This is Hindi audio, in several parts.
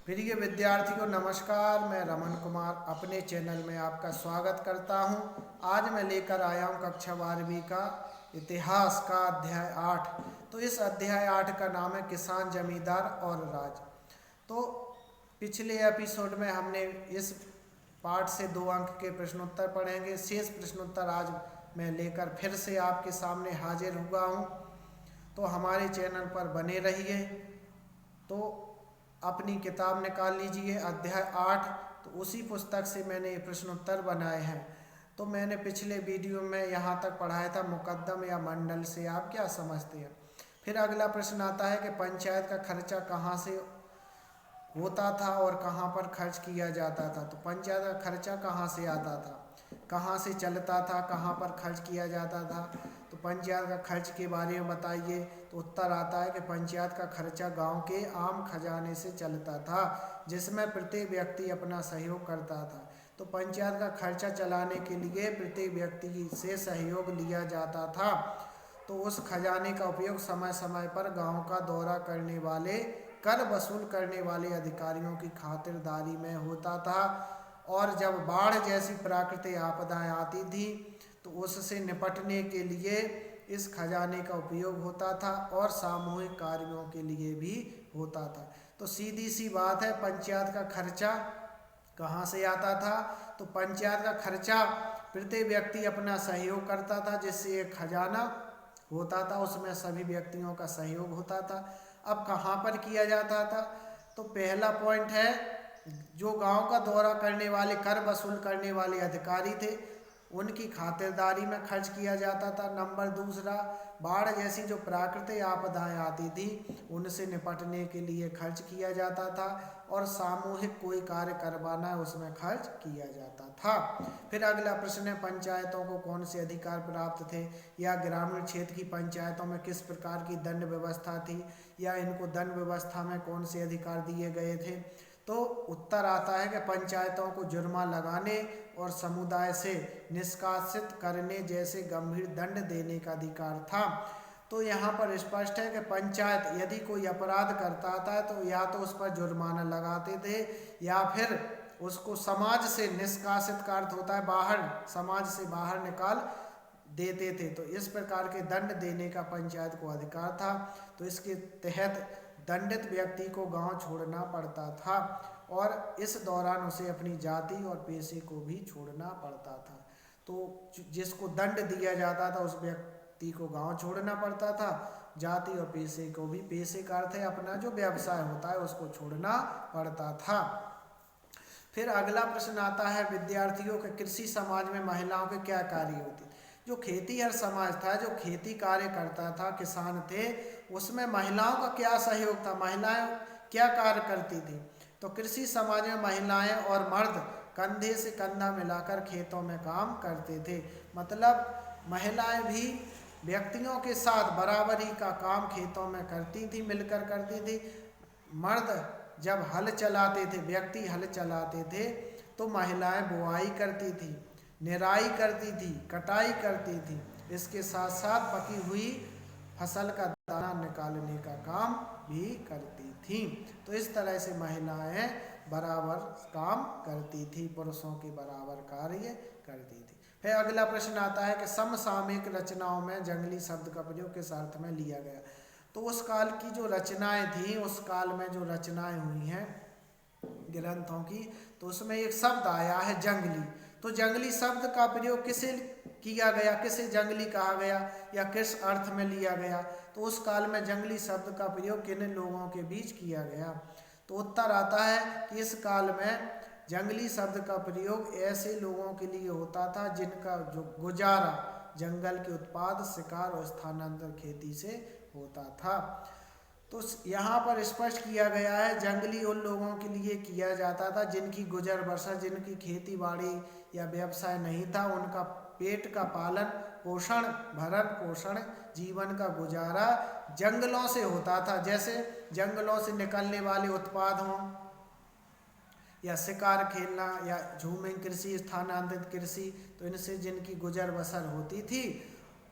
प्रिय विद्यार्थी को नमस्कार। मैं रमन कुमार अपने चैनल में आपका स्वागत करता हूं। आज मैं लेकर आया हूं कक्षा 12वीं का इतिहास का अध्याय 8। तो इस अध्याय 8 का नाम है किसान, जमींदार और राज। तो पिछले एपिसोड में हमने इस पाठ से 2 अंक के प्रश्नोत्तर पढ़ेंगे। शेष प्रश्नोत्तर आज मैं लेकर फिर से आपके सामने हाजिर हुआ हूँ। तो हमारे चैनल पर बने रहिए। तो अपनी किताब निकाल लीजिए, अध्याय 8। तो उसी पुस्तक से मैंने ये प्रश्नोत्तर बनाए हैं। तो मैंने पिछले वीडियो में यहाँ तक पढ़ाया था मुकद्दम या मंडल से आप क्या समझते हैं। फिर अगला प्रश्न आता है कि पंचायत का खर्चा कहाँ से होता था और कहाँ पर खर्च किया जाता था। तो पंचायत का खर्चा कहाँ से आता था, कहाँ से चलता था, कहाँ पर खर्च किया जाता था। तो पंचायत का खर्च के बारे में बताइए। तो उत्तर आता है कि पंचायत का खर्चा गांव के आम खजाने से चलता था, जिसमें प्रत्येक व्यक्ति अपना सहयोग करता था। तो पंचायत का खर्चा चलाने के लिए प्रत्येक व्यक्ति से सहयोग लिया जाता था। तो उस खजाने का उपयोग समय समय पर गांव का दौरा करने वाले, कर वसूल करने वाले अधिकारियों की खातिरदारी में होता था। और जब बाढ़ जैसी प्राकृतिक आपदाएं आती थी तो उससे निपटने के लिए इस खजाने का उपयोग होता था और सामूहिक कार्यों के लिए भी होता था। तो सीधी सी बात है, पंचायत का खर्चा कहाँ से आता था। तो पंचायत का खर्चा प्रत्येक व्यक्ति अपना सहयोग करता था, जिससे एक खजाना होता था, उसमें सभी व्यक्तियों का सहयोग होता था। अब कहाँ पर किया जाता था। तो पहला पॉइंट है, जो गांव का दौरा करने वाले, कर वसूल करने वाले अधिकारी थे, उनकी खातिरदारी में खर्च किया जाता था। नंबर दूसरा, बाढ़ जैसी जो प्राकृतिक आपदाएं आती थी उनसे निपटने के लिए खर्च किया जाता था। और सामूहिक कोई कार्य करवाना है उसमें खर्च किया जाता था। फिर अगला प्रश्न है, पंचायतों को कौन से अधिकार प्राप्त थे, या ग्रामीण क्षेत्र की पंचायतों में किस प्रकार की दंड व्यवस्था थी, या इनको दंड व्यवस्था में कौन से अधिकार दिए गए थे। तो उत्तर आता है कि पंचायतों को जुर्माना लगाने और समुदाय से निष्कासित करने जैसे गंभीर दंड देने का अधिकार था। तो यहाँ पर स्पष्ट है कि पंचायत यदि कोई अपराध करता था तो या तो उस पर जुर्माना लगाते थे या फिर उसको समाज से निष्कासित का अर्थ होता है बाहर, समाज से बाहर निकाल देते थे। तो इस प्रकार के दंड देने का पंचायत को अधिकार था। तो इसके तहत दंडित व्यक्ति को गांव छोड़ना पड़ता था और इस दौरान उसे अपनी जाति और पेशे को भी छोड़ना पड़ता था। तो जिसको दंड दिया जाता था उस व्यक्ति को गांव छोड़ना पड़ता था, जाति और पेशे को भी, पेशे का अर्थ है अपना जो व्यवसाय होता है उसको छोड़ना पड़ता था। फिर अगला प्रश्न आता है, विद्यार्थियों के कृषि समाज में महिलाओं के क्या कार्य होते। जो खेतीहर समाज था, जो खेती कार्य करता था, किसान थे, उसमें महिलाओं का क्या सहयोग था, महिलाएं क्या कार्य करती थी। तो कृषि समाज में महिलाएं और मर्द कंधे से कंधा मिलाकर खेतों में काम करते थे। मतलब महिलाएं भी व्यक्तियों के साथ बराबरी का काम खेतों में करती थी, मिलकर करती थी। मर्द जब हल चलाते थे, व्यक्ति हल चलाते थे, तो महिलाएं बुआई करती थी, निराई करती थी, कटाई करती थी। इसके साथ साथ पकी हुई फसल का दाना निकालने का काम भी करती थी। तो इस तरह से महिलाएं बराबर काम करती थी, पुरुषों के बराबर कार्य करती थी। फिर अगला प्रश्न आता है कि समसामयिक रचनाओं में जंगली शब्द का प्रयोग किस अर्थ में लिया गया। तो उस काल की जो रचनाएं थी, उस काल में जो रचनाएं हुई हैं ग्रंथों की, तो उसमें एक शब्द आया है जंगली। तो जंगली शब्द का प्रयोग किसे किया गया, किसे जंगली कहा गया या किस अर्थ में लिया गया। तो उस काल में जंगली शब्द का प्रयोग किन लोगों के बीच किया गया। तो उत्तर आता है कि इस काल में जंगली शब्द का प्रयोग ऐसे लोगों के लिए होता था जिनका जो गुजारा जंगल के उत्पाद, शिकार और स्थानांतर खेती से होता था। तो यहाँ पर स्पष्ट किया गया है, जंगली उन लोगों के लिए किया जाता था जिनकी गुजर बसर, जिनकी खेती बाड़ी या व्यवसाय नहीं था, उनका पेट का पालन पोषण, भरण पोषण, जीवन का गुजारा जंगलों से होता था। जैसे जंगलों से निकलने वाले उत्पाद हों, या शिकार खेलना, या झूमिंग कृषि, स्थानांतरित कृषि, तो इनसे जिनकी गुजर बसर होती थी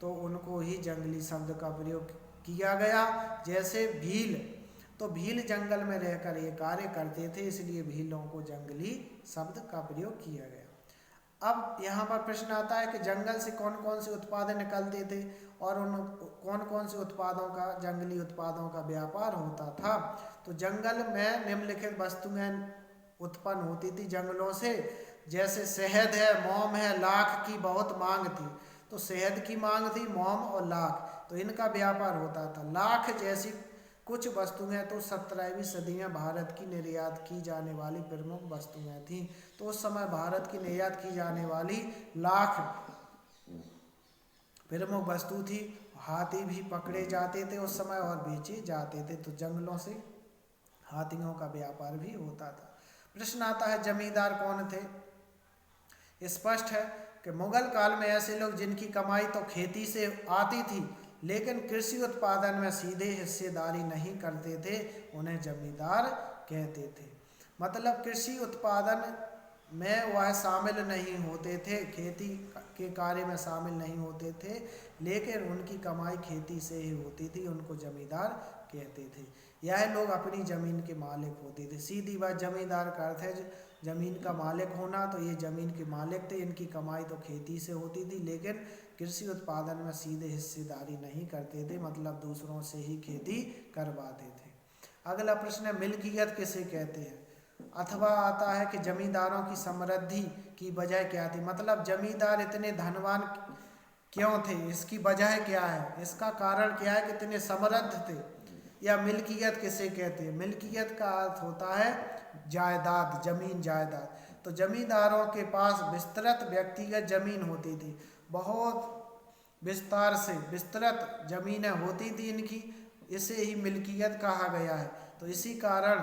तो उनको ही जंगली शब्द का प्रयोग किया गया। जैसे भील, तो भील जंगल में रहकर ये कार्य करते थे, इसलिए भीलों को जंगली शब्द का प्रयोग किया गया। अब यहाँ पर प्रश्न आता है कि जंगल से कौन कौन से उत्पाद निकलते थे और उन कौन कौन से उत्पादों का, जंगली उत्पादों का व्यापार होता था। तो जंगल में निम्नलिखित वस्तुएं उत्पन्न होती थी जंगलों से, जैसे शहद है, मोम है, लाख की बहुत मांग थी। तो शहद की मांग थी, मोम और लाख, तो इनका व्यापार होता था। लाख जैसी कुछ वस्तुएं तो 17वीं सदी में भारत की निर्यात की जाने वाली प्रमुख वस्तुएं थीं। तो उस समय भारत की निर्यात की जाने वाली लाख प्रमुख वस्तु थी। हाथी भी पकड़े जाते थे उस समय और बेचे जाते थे, तो जंगलों से हाथियों का व्यापार भी होता था। प्रश्न आता है जमींदार कौन थे। स्पष्ट है कि मुगल काल में ऐसे लोग जिनकी कमाई तो खेती से आती थी लेकिन कृषि उत्पादन में सीधे हिस्सेदारी नहीं करते थे, उन्हें जमींदार कहते थे। मतलब कृषि उत्पादन में वह शामिल नहीं होते थे, खेती के कार्य में शामिल नहीं होते थे, लेकिन उनकी कमाई खेती से ही होती थी, उनको जमींदार कहते थे। यह लोग अपनी ज़मीन के मालिक होते थे। सीधी बात, जमींदार का अर्थ है ज़मीन का मालिक होना। तो ये ज़मीन के मालिक थे, इनकी कमाई तो खेती से होती थी, लेकिन कृषि उत्पादन में सीधे हिस्सेदारी नहीं करते थे, मतलब दूसरों से ही खेती करवाते थे। अगला प्रश्न है मिल्कियत किसे कहते हैं। अथवा आता है कि जमींदारों की समृद्धि की वजह क्या थी। मतलब जमींदार इतने धनवान क्यों थे, इसकी वजह क्या है, इसका कारण क्या है कि इतने समृद्ध थे। या मिल्कियत किसे कहते हैं। मिल्कियत का अर्थ होता है जायदाद, जमीन जायदाद। तो जमींदारों के पास विस्तृत व्यक्तिगत जमीन होती थी, बहुत विस्तार से विस्तृत जमीनें होती थी इनकी, इसे ही मिल्कियत कहा गया है। तो इसी कारण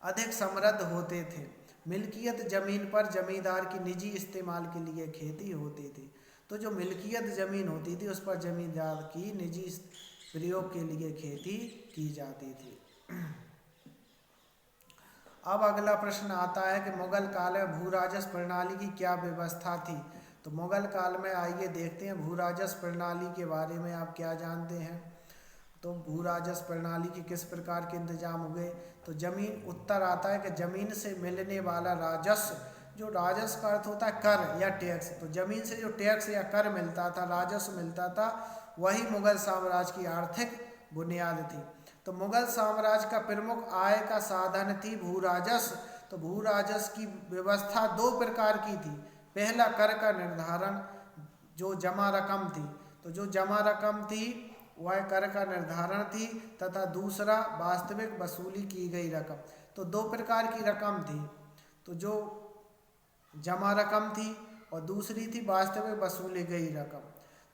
अधिक समृद्ध होते थे। मिल्कियत जमीन पर जमींदार की निजी इस्तेमाल के लिए खेती होती थी। तो जो मिल्कियत जमीन होती थी उस पर जमींदार की निजी प्रयोग के लिए खेती की जाती थी। अब अगला प्रश्न आता है कि मुगल काल में भू राजस्व प्रणाली की क्या व्यवस्था थी। तो मुगल काल में आइए देखते हैं भू राजस्व प्रणाली के बारे में आप क्या जानते हैं। तो भू राजस्व प्रणाली के किस प्रकार के इंतजाम हुए। तो जमीन, उत्तर आता है कि जमीन से मिलने वाला राजस्व, जो राजस्व का अर्थ होता है कर या टैक्स, तो जमीन से जो टैक्स या कर मिलता था, राजस्व मिलता था, वही मुगल साम्राज्य की आर्थिक बुनियाद थी। तो मुगल साम्राज्य का प्रमुख आय का साधन थी भू राजस्व। तो भू राजस्व की व्यवस्था दो प्रकार की थी। पहला कर का निर्धारण, जो जमा रकम थी, तो जो जमा रकम थी वह कर का निर्धारण थी, तथा दूसरा वास्तविक वसूली की गई रकम। तो दो प्रकार की रकम थी, तो जो जमा रकम थी और दूसरी थी वास्तविक वसूली गई रकम।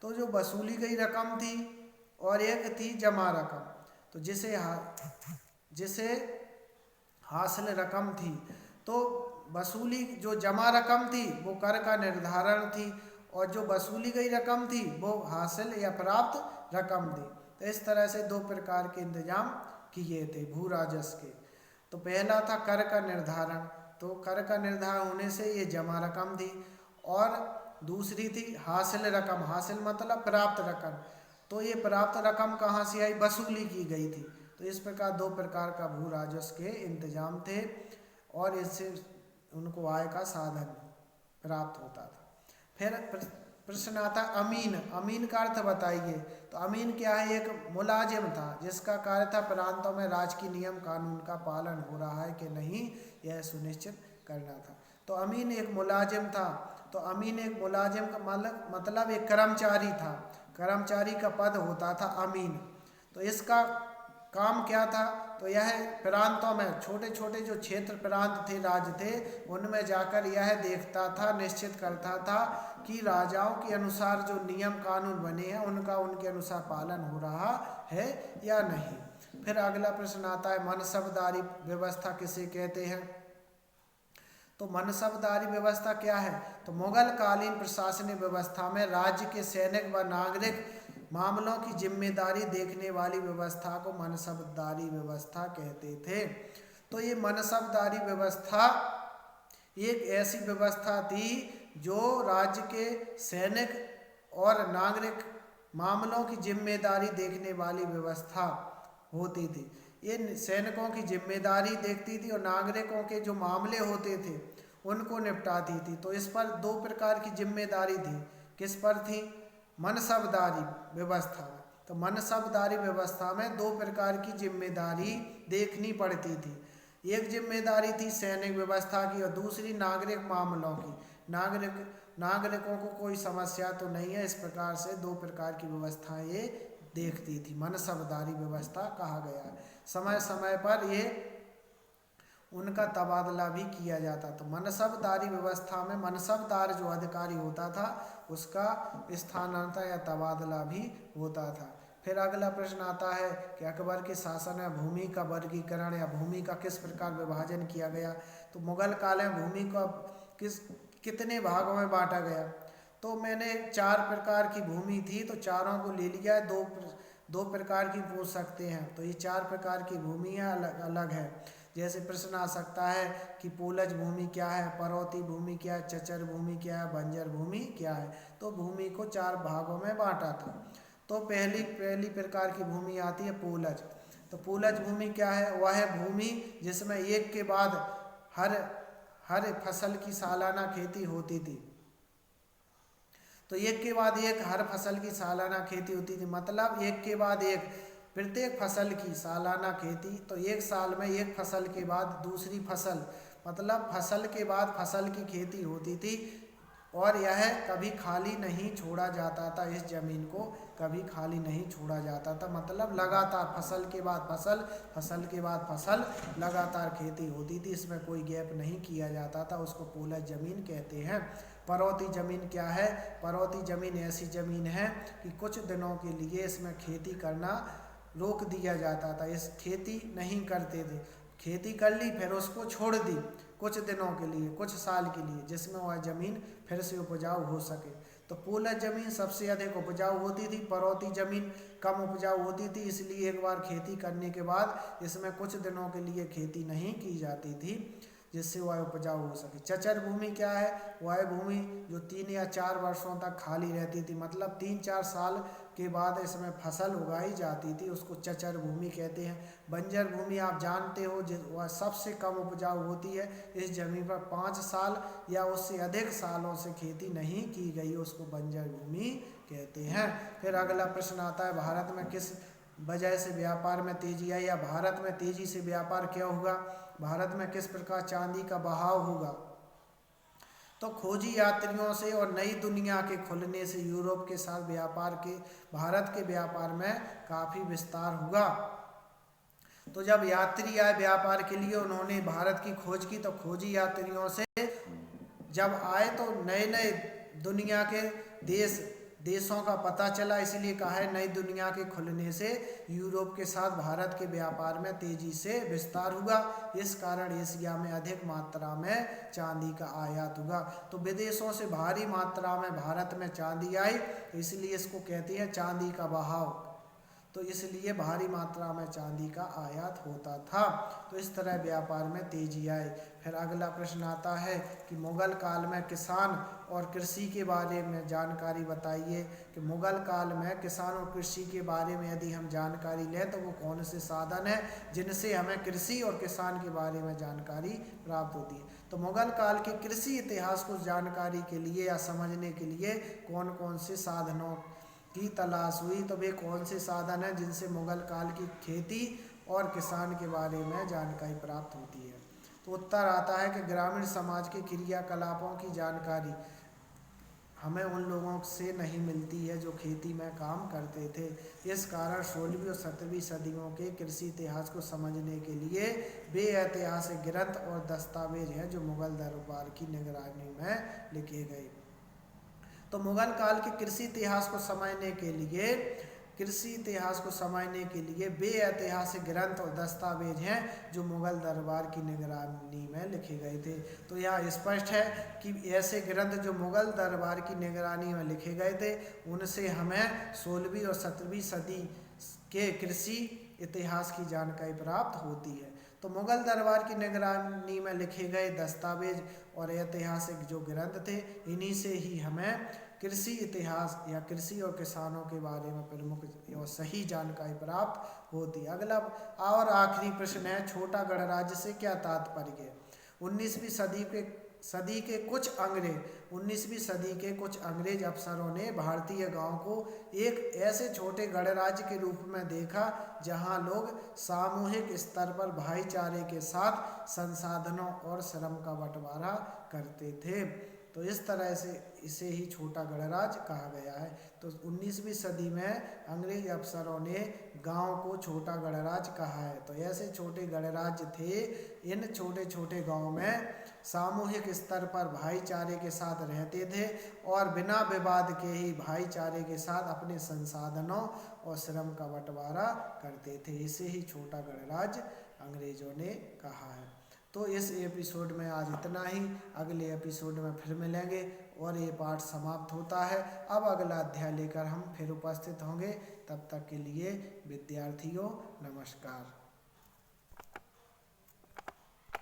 तो जो वसूली गई रकम थी और एक थी जमा रकम, तो जिसे हासिल रकम थी। तो वसूली जो जमा रकम थी वो कर का निर्धारण थी और जो वसूली गई रकम थी वो हासिल या प्राप्त रकम थी। तो इस तरह से दो प्रकार के इंतजाम किए थे भू राजस्व के। तो पहला था कर का निर्धारण, तो कर का निर्धारण होने से ये जमा रकम थी, और दूसरी थी हासिल रकम। हासिल मतलब प्राप्त रकम, तो ये प्राप्त रकम कहाँ से आई, वसूली की गई थी। तो इस प्रकार दो प्रकार का भू राजस्व के इंतजाम थे और इससे उनको आय का साधन प्राप्त होता था। फिर प्रश्न आता अमीन। अमीन का अर्थ बताइए। तो अमीन क्या है, एक मुलाजिम था जिसका कार्य था प्रांतों में राजकीय नियम कानून का पालन हो रहा है कि नहीं यह सुनिश्चित करना था। तो अमीन एक मुलाजिम था। तो अमीन एक मुलाजिम का मतलब एक कर्मचारी था, कर्मचारी का पद होता था अमीन। तो इसका काम क्या था, तो यह प्रांतों में छोटे छोटे जो क्षेत्र प्रांत थे, राज्य थे, उनमें जाकर यह देखता था, निश्चित करता था कि राजाओं के अनुसार जो नियम कानून बने हैं उनका उनके अनुसार पालन हो रहा है या नहीं। फिर अगला प्रश्न आता है मनसबदारी व्यवस्था किसे कहते हैं। तो मनसबदारी व्यवस्था क्या है। तो मुगल कालीन प्रशासनिक व्यवस्था में राज्य के सैनिक व नागरिक मामलों की जिम्मेदारी देखने वाली व्यवस्था को मनसबदारी व्यवस्था कहते थे। तो ये मनसबदारी व्यवस्था एक ऐसी व्यवस्था थी जो राज्य के सैनिक और नागरिक मामलों की जिम्मेदारी देखने वाली व्यवस्था होती थी। ये सैनिकों की जिम्मेदारी देखती थी और नागरिकों के जो मामले होते थे उनको निपटाती थी। तो इस पर दो प्रकार की जिम्मेदारी थी। किस पर थी? मनसबदारी व्यवस्था में। तो मनसबदारी व्यवस्था में दो प्रकार की जिम्मेदारी देखनी पड़ती थी। एक जिम्मेदारी थी सैनिक व्यवस्था की और दूसरी नागरिक मामलों की। नागरिकों को कोई समस्या तो नहीं है, इस प्रकार से दो प्रकार की व्यवस्थाएं ये देखती थी। मनसबदारी व्यवस्था कहा गया है। समय समय पर ये उनका तबादला भी किया जाता। तो मनसबदारी व्यवस्था में मनसबदार जो अधिकारी होता था उसका स्थानांतरण या तबादला भी होता था। फिर अगला प्रश्न आता है कि अकबर के शासन में भूमि का वर्गीकरण या भूमि का किस प्रकार विभाजन किया गया। तो मुगल काल में भूमि को कितने भागों में बांटा गया। तो मैंने 4 प्रकार की भूमि थी तो चारों को ले लिया। दो प्रकार की पूछ सकते हैं। तो ये 4 प्रकार की भूमियाँ अलग अलग है। जैसे प्रश्न आ सकता है कि पोलज भूमि क्या है, परौती भूमि क्या है, चचर भूमि क्या है, बंजर भूमि क्या है। तो भूमि को 4 भागों में बांटा था। तो पहली प्रकार की भूमि आती है पोलज। तो पोलज भूमि क्या है? वह है भूमि जिसमें एक के बाद हर फसल की सालाना खेती होती थी। तो एक के बाद एक हर फसल की सालाना खेती होती थी, मतलब एक के बाद एक प्रत्येक फसल की सालाना खेती। तो एक साल में एक फसल के बाद दूसरी फसल, मतलब फसल के बाद फसल की खेती होती थी और यह कभी खाली नहीं छोड़ा जाता था। इस जमीन को कभी खाली नहीं छोड़ा जाता था, मतलब लगातार फसल के बाद फसल, फसल के बाद फसल लगातार खेती होती थी। इसमें कोई गैप नहीं किया जाता था। उसको पोलज जमीन कहते हैं। परौती जमीन क्या है? परौती जमीन ऐसी जमीन है कि कुछ दिनों के लिए इसमें खेती करना रोक दिया जाता था। इस खेती नहीं करते थे, खेती कर ली फिर उसको छोड़ दी कुछ दिनों के लिए, कुछ साल के लिए, जिसमें वह जमीन फिर से उपजाऊ हो सके। तो पोलज जमीन सबसे अधिक उपजाऊ होती थी, परौती जमीन कम उपजाऊ होती थी। इसलिए एक बार खेती करने के बाद इसमें कुछ दिनों के लिए खेती नहीं की जाती थी जिससे वह उपजाऊ हो सके। चचर भूमि क्या है? वह भूमि जो 3 या 4 वर्षों तक खाली रहती थी, मतलब 3-4 साल के बाद इसमें फसल उगाई जाती थी, उसको चचर भूमि कहते हैं। बंजर भूमि आप जानते हो वह सबसे कम उपजाऊ होती है। इस जमीन पर 5 साल या उससे अधिक सालों से खेती नहीं की गई, उसको बंजर भूमि कहते हैं। फिर अगला प्रश्न आता है भारत में किस वजह से व्यापार में तेजी आई, या भारत में तेजी से व्यापार क्या होगा, भारत में किस प्रकार चांदी का बहाव होगा। तो खोजी यात्रियों से और नई दुनिया के खुलने से यूरोप के साथ भारत के व्यापार में काफी विस्तार हुआ। तो जब यात्री आए व्यापार के लिए, उन्होंने भारत की खोज की। तो खोजी यात्रियों से जब आए तो नए नए दुनिया के देशों का पता चला, इसलिए कहा है नई दुनिया के खुलने से यूरोप के साथ भारत के व्यापार में तेजी से विस्तार हुआ। इस कारण एशिया में अधिक मात्रा में चांदी का आयात हुआ। तो विदेशों से भारी मात्रा में भारत में चांदी आई, इसलिए इसको कहते हैं चांदी का बहाव। तो इसलिए भारी मात्रा में चांदी का आयात होता था। तो इस तरह व्यापार में तेजी आई। फिर अगला प्रश्न आता है कि मुगल काल में किसान और कृषि के बारे में जानकारी बताइए। कि मुगल काल में किसान और कृषि के बारे में यदि हम जानकारी लें तो वो कौन से साधन हैं जिनसे हमें कृषि और किसान के बारे में जानकारी प्राप्त होती है। तो मुगल काल के कृषि इतिहास को जानकारी के लिए या समझने के लिए कौन कौन से साधनों की तलाश हुई। तो वे कौन से साधन हैं जिनसे मुगल काल की खेती और किसान के बारे में जानकारी प्राप्त होती है। तो उत्तर आता है कि ग्रामीण समाज के क्रियाकलापों की जानकारी हमें उन लोगों से नहीं मिलती है जो खेती में काम करते थे। इस कारण 16वीं और 17वीं सदियों के कृषि इतिहास को समझने के लिए वे ऐतिहासिक ग्रंथ और दस्तावेज हैं जो मुगल दरबार की निगरानी में लिखे गए। तो मुगल काल के कृषि इतिहास को समझने के लिए वे ऐतिहासिक ग्रंथ और दस्तावेज हैं जो मुगल दरबार की निगरानी में लिखे गए थे। तो यहाँ स्पष्ट है कि ऐसे ग्रंथ जो मुगल दरबार की निगरानी में लिखे गए थे उनसे हमें 16वीं और 17वीं सदी के कृषि इतिहास की जानकारी प्राप्त होती है। तो मुगल दरबार की निगरानी में लिखे गए दस्तावेज और ऐतिहासिक जो ग्रंथ थे इन्हीं से ही हमें कृषि इतिहास या कृषि और किसानों के बारे में प्रमुख और सही जानकारी प्राप्त होती है। अगला और आखिरी प्रश्न है, छोटा गणराज्य से क्या तात्पर्य? 19वीं सदी के कुछ अंग्रेज अफसरों ने भारतीय गांव को एक ऐसे छोटे गणराज्य के रूप में देखा जहां लोग सामूहिक स्तर पर भाईचारे के साथ संसाधनों और श्रम का बंटवारा करते थे। तो इस तरह से इसे ही छोटा गणराज्य कहा गया है। तो 19वीं सदी में अंग्रेज अफसरों ने गांव को छोटा गणराज्य कहा है। तो ऐसे छोटे गणराज्य थे, इन छोटे छोटे गांव में सामूहिक स्तर पर भाईचारे के साथ रहते थे और बिना विवाद के ही भाईचारे के साथ अपने संसाधनों और श्रम का बंटवारा करते थे। इसे ही छोटा गणराज्य अंग्रेजों ने कहा है। तो इस एपिसोड में आज इतना ही। अगले एपिसोड में फिर मिलेंगे और ये पाठ समाप्त होता है। अब अगला अध्याय लेकर हम फिर उपस्थित होंगे। तब तक के लिए विद्यार्थियों नमस्कार।